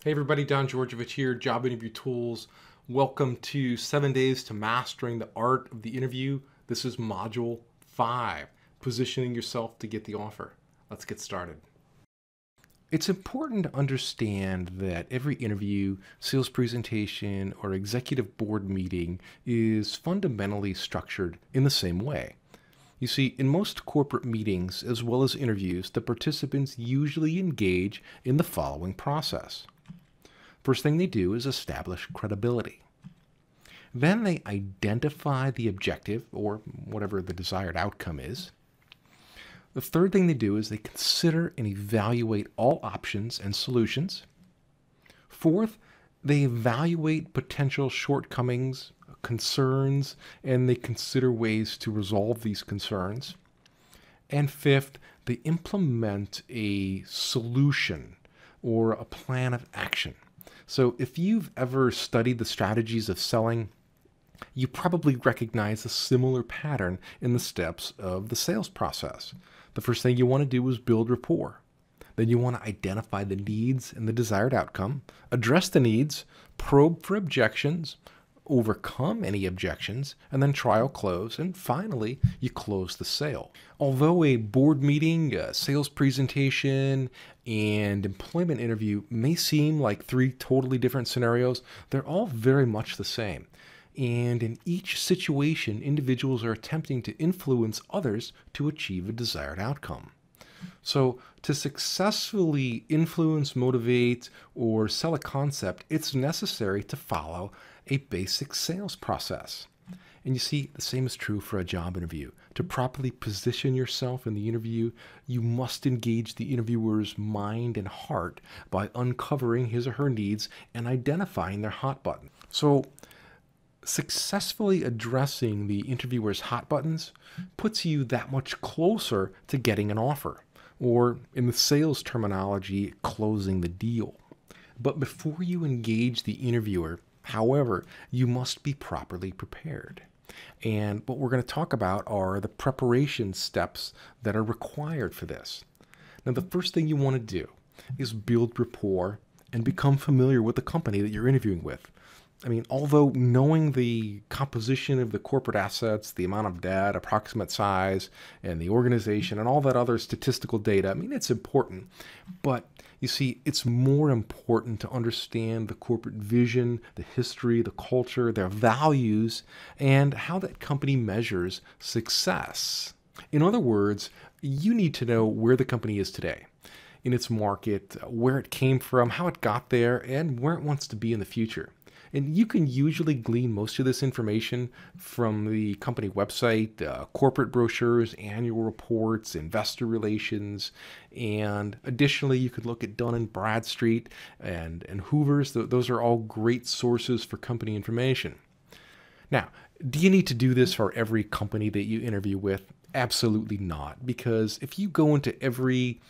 Hey everybody, Don Georgievich here, Job Interview Tools. Welcome to 7 Days to Mastering the Art of the Interview. This is Module 5, Positioning Yourself to Get the Offer. Let's get started. It's important to understand that every interview, sales presentation, or executive board meeting is fundamentally structured in the same way. You see, in most corporate meetings, as well as interviews, the participants usually engage in the following process. First thing they do is establish credibility. Then they identify the objective, or whatever the desired outcome is. The third thing they do is they consider and evaluate all options and solutions. Fourth, they evaluate potential shortcomings, concerns, and they consider ways to resolve these concerns. And fifth, they implement a solution or a plan of action. So if you've ever studied the strategies of selling, you probably recognize a similar pattern in the steps of the sales process. The first thing you want to do is build rapport. Then you want to identify the needs and the desired outcome, address the needs, probe for objections, overcome any objections, and then trial close, and finally, you close the sale. Although a board meeting, a sales presentation, and employment interview may seem like three totally different scenarios, they're all very much the same. And in each situation, individuals are attempting to influence others to achieve a desired outcome. So to successfully influence, motivate, or sell a concept, it's necessary to follow a basic sales process. And you see, the same is true for a job interview. To properly position yourself in the interview, you must engage the interviewer's mind and heart by uncovering his or her needs and identifying their hot button. So successfully addressing the interviewer's hot buttons puts you that much closer to getting an offer, or in the sales terminology, closing the deal. But before you engage the interviewer, however, you must be properly prepared. And what we're going to talk about are the preparation steps that are required for this. Now, the first thing you want to do is build rapport and become familiar with the company that you're interviewing with. I mean, although knowing the composition of the corporate assets, the amount of debt, approximate size, and the organization, and all that other statistical data, I mean, it's important. But you see, it's more important to understand the corporate vision, the history, the culture, their values, and how that company measures success. In other words, you need to know where the company is today in its market, where it came from, how it got there, and where it wants to be in the future. And you can usually glean most of this information from the company website, corporate brochures, annual reports, investor relations, and additionally, you could look at Dun & Bradstreet and Hoover's. Those are all great sources for company information. Now, do you need to do this for every company that you interview with? Absolutely not, because if you go into every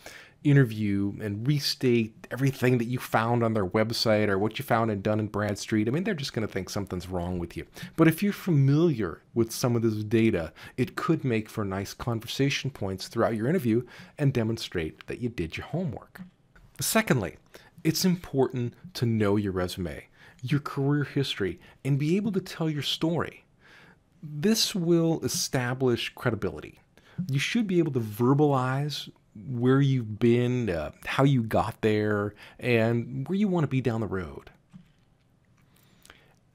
interview and restate everything that you found on their website or what you found in Dun & Bradstreet, I mean, they're just going to think something's wrong with you. But if you're familiar with some of this data, it could make for nice conversation points throughout your interview and demonstrate that you did your homework. Secondly, it's important to know your resume, your career history, and be able to tell your story. This will establish credibility. You should be able to verbalize where you've been, how you got there, and where you want to be down the road.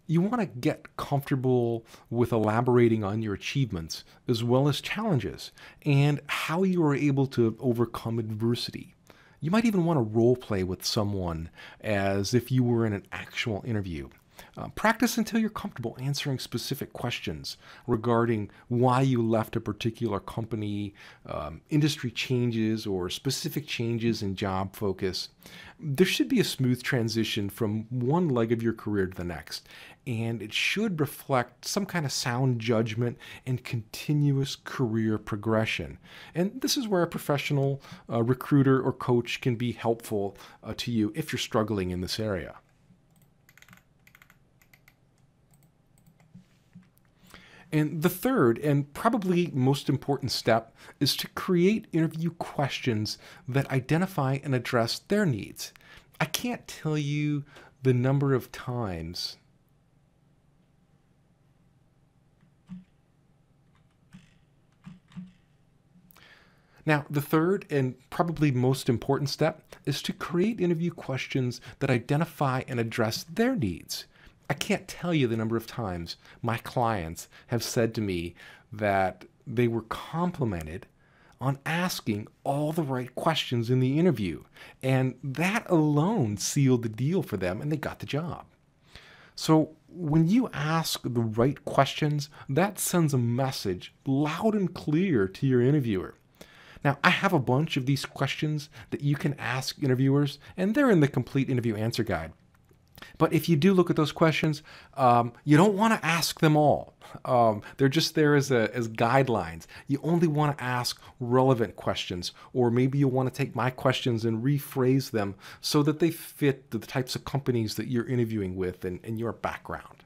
You want to get comfortable with elaborating on your achievements as well as challenges and how you were able to overcome adversity. You might even want to role play with someone as if you were in an actual interview. Practice until you're comfortable answering specific questions regarding why you left a particular company, industry changes, or specific changes in job focus. There should be a smooth transition from one leg of your career to the next, and it should reflect some kind of sound judgment and continuous career progression. And this is where a professional recruiter or coach can be helpful to you if you're struggling in this area. And the third, and probably most important step, is to create interview questions that identify and address their needs. I can't tell you the number of times Now, the third and probably most important step is to create interview questions that identify and address their needs. I can't tell you the number of times my clients have said to me that they were complimented on asking all the right questions in the interview, and that alone sealed the deal for them and they got the job. So when you ask the right questions, that sends a message loud and clear to your interviewer. Now, I have a bunch of these questions that you can ask interviewers, and they're in the complete interview answer guide. But if you do look at those questions, you don't want to ask them all. They're just there as guidelines. You only want to ask relevant questions, or maybe you want to take my questions and rephrase them so that they fit the types of companies that you're interviewing with and your background.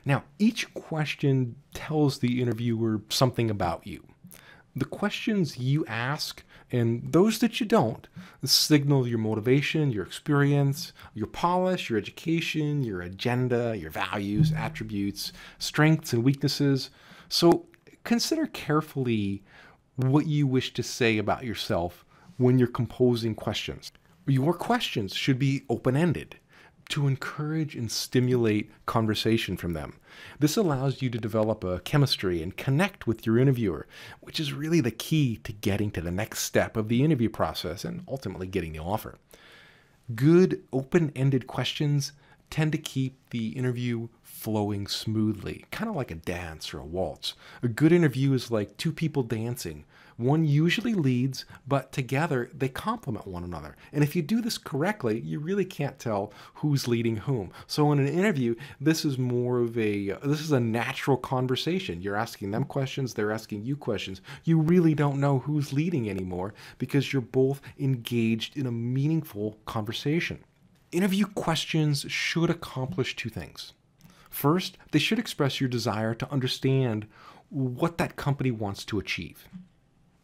Now, each question tells the interviewer something about you. The questions you ask and those that you don't signal your motivation, your experience, your polish, your education, your agenda, your values, attributes, strengths, and weaknesses. So consider carefully what you wish to say about yourself when you're composing questions. Your questions should be open-ended to encourage and stimulate conversation from them. This allows you to develop a chemistry and connect with your interviewer, which is really the key to getting to the next step of the interview process and ultimately getting the offer. Good open-ended questions tend to keep the interview flowing smoothly, kind of like a dance or a waltz. A good interview is like two people dancing. One usually leads, but together they complement one another. And if you do this correctly, you really can't tell who's leading whom. So in an interview, this is a natural conversation. You're asking them questions, they're asking you questions. You really don't know who's leading anymore because you're both engaged in a meaningful conversation. Interview questions should accomplish two things. First, they should express your desire to understand what that company wants to achieve.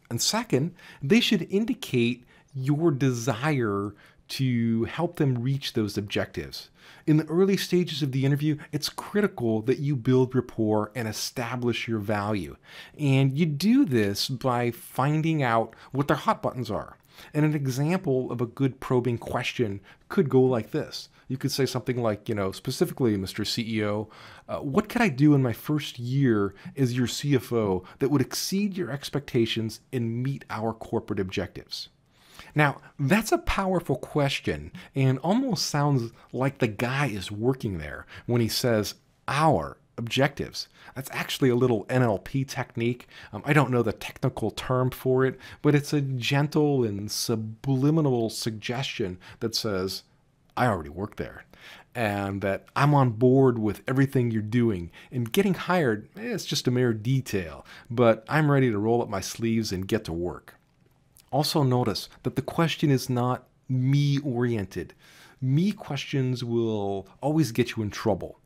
And second, they should indicate your desire to help them reach those objectives. In the early stages of the interview, it's critical that you build rapport and establish your value. And you do this by finding out what their hot buttons are. And an example of a good probing question could go like this. You could say something like, specifically, Mr. CEO, what could I do in my first year as your CFO that would exceed your expectations and meet our corporate objectives? Now, that's a powerful question and almost sounds like the guy is working there when he says our objectives. That's actually a little NLP technique. I don't know the technical term for it, but it's a gentle and subliminal suggestion that says, I already work there, and that I'm on board with everything you're doing, and getting hired, it's just a mere detail, but I'm ready to roll up my sleeves and get to work. Also notice that the question is not me-oriented. Me questions will always get you in trouble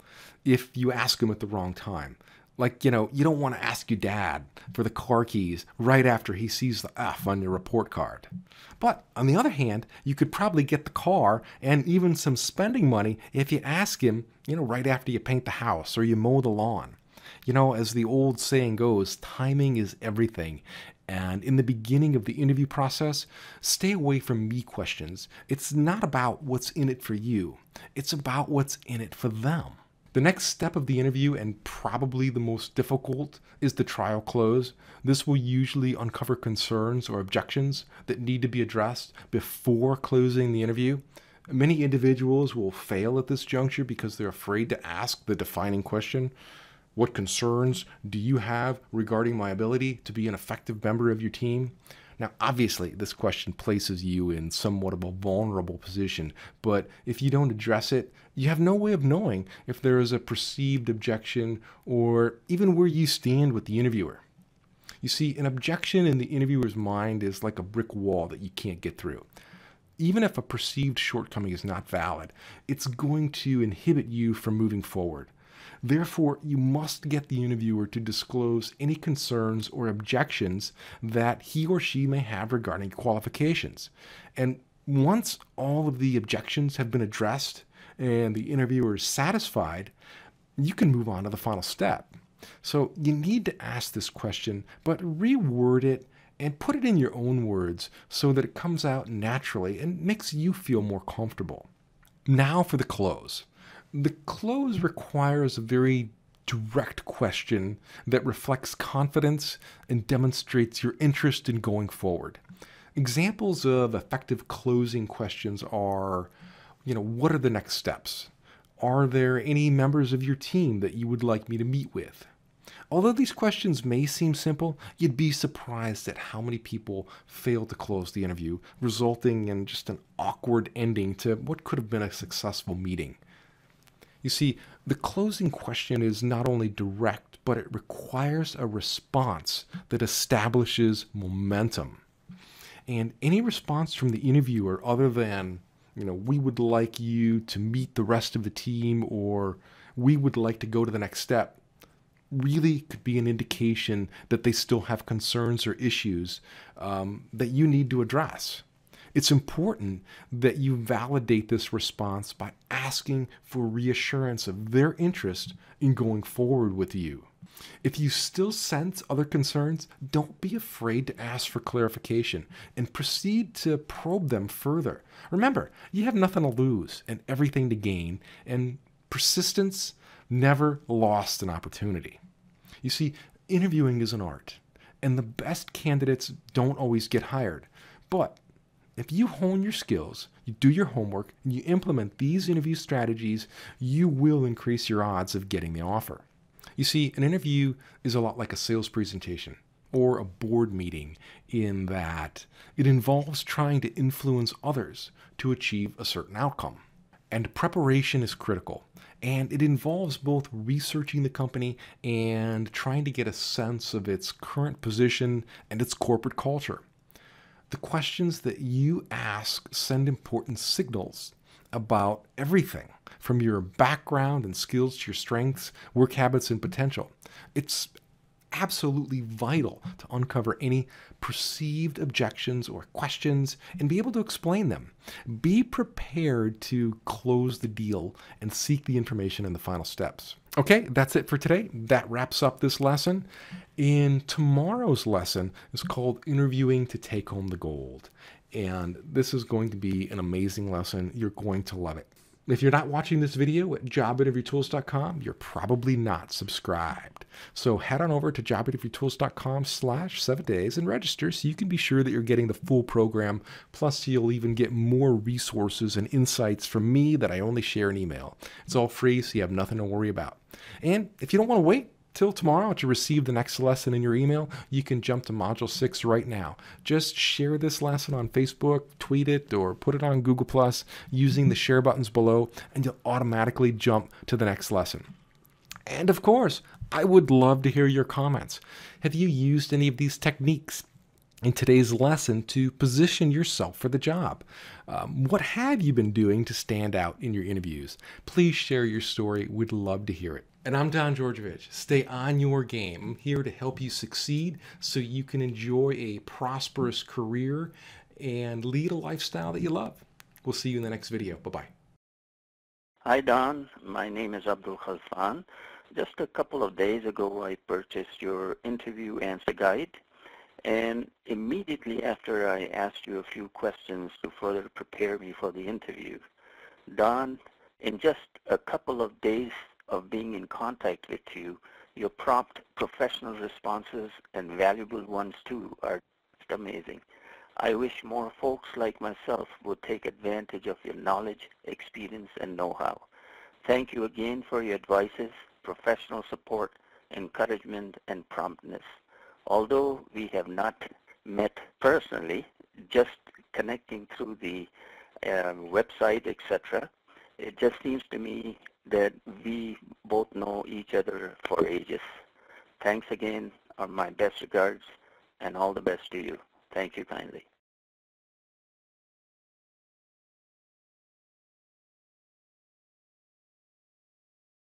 if you ask them at the wrong time. Like, you don't want to ask your dad for the car keys right after he sees the F on your report card. But on the other hand, you could probably get the car and even some spending money if you ask him, right after you paint the house or you mow the lawn. As the old saying goes, timing is everything. And in the beginning of the interview process, stay away from me questions. It's not about what's in it for you. It's about what's in it for them. The next step of the interview, and probably the most difficult, is the trial close. This will usually uncover concerns or objections that need to be addressed before closing the interview. Many individuals will fail at this juncture because they're afraid to ask the defining question. What concerns do you have regarding my ability to be an effective member of your team? Now, obviously, this question places you in somewhat of a vulnerable position, but if you don't address it, you have no way of knowing if there is a perceived objection or even where you stand with the interviewer. You see, an objection in the interviewer's mind is like a brick wall that you can't get through. Even if a perceived shortcoming is not valid, it's going to inhibit you from moving forward. Therefore, you must get the interviewer to disclose any concerns or objections that he or she may have regarding qualifications. And Once all of the objections have been addressed and the interviewer is satisfied, you can move on to the final step. So you need to ask this question, but reword it and put it in your own words so that it comes out naturally and makes you feel more comfortable. Now for the close. The close requires a very direct question that reflects confidence and demonstrates your interest in going forward. Examples of effective closing questions are, what are the next steps? Are there any members of your team that you would like me to meet with? Although these questions may seem simple, you'd be surprised at how many people fail to close the interview, resulting in just an awkward ending to what could have been a successful meeting. You see, the closing question is not only direct, but it requires a response that establishes momentum. And any response from the interviewer other than, we would like you to meet the rest of the team, or we would like to go to the next step, really could be an indication that they still have concerns or issues that you need to address. It's important that you validate this response by asking for reassurance of their interest in going forward with you. If you still sense other concerns, don't be afraid to ask for clarification and proceed to probe them further. Remember, you have nothing to lose and everything to gain, and persistence never lost an opportunity. You see, interviewing is an art, and the best candidates don't always get hired. But if you hone your skills, you do your homework, and you implement these interview strategies, you will increase your odds of getting the offer. You see, an interview is a lot like a sales presentation or a board meeting in that it involves trying to influence others to achieve a certain outcome. And preparation is critical. And it involves both researching the company and trying to get a sense of its current position and its corporate culture. The questions that you ask send important signals about everything from your background and skills to your strengths, work habits, and potential. It's absolutely vital to uncover any perceived objections or questions and be able to explain them. Be prepared to close the deal and seek the information in the final steps. Okay, that's it for today. That wraps up this lesson. In tomorrow's lesson is called Interviewing to Take Home the Gold. And this is going to be an amazing lesson. You're going to love it. If you're not watching this video at jobinterviewtools.com, you're probably not subscribed. So head on over to jobinterviewtools.com/7days and register so you can be sure that you're getting the full program. Plus, you'll even get more resources and insights from me that I only share in email. It's all free, so you have nothing to worry about. And if you don't want to wait till tomorrow to receive the next lesson in your email, you can jump to Module 6 right now. Just share this lesson on Facebook, tweet it, or put it on Google Plus using the share buttons below, and you'll automatically jump to the next lesson. And of course, I would love to hear your comments. Have you used any of these techniques in today's lesson to position yourself for the job? What have you been doing to stand out in your interviews? Please share your story. We'd love to hear it. And I'm Don Georgievich. Stay on your game. I'm here to help you succeed so you can enjoy a prosperous career and lead a lifestyle that you love. We'll see you in the next video. Bye-bye. Hi, Don. My name is Abdul Khalfan. Just a couple of days ago, I purchased your interview answer guide. And immediately after I asked you a few questions to further prepare me for the interview, Don, in just a couple of days of being in contact with you, your prompt professional responses and valuable ones too are just amazing. I wish more folks like myself would take advantage of your knowledge, experience, and know-how. Thank you again for your advices, professional support, encouragement, and promptness. Although we have not met personally, just connecting through the website, etc., it just seems to me that we both know each other for ages. Thanks again, my best regards, and all the best to you. Thank you kindly.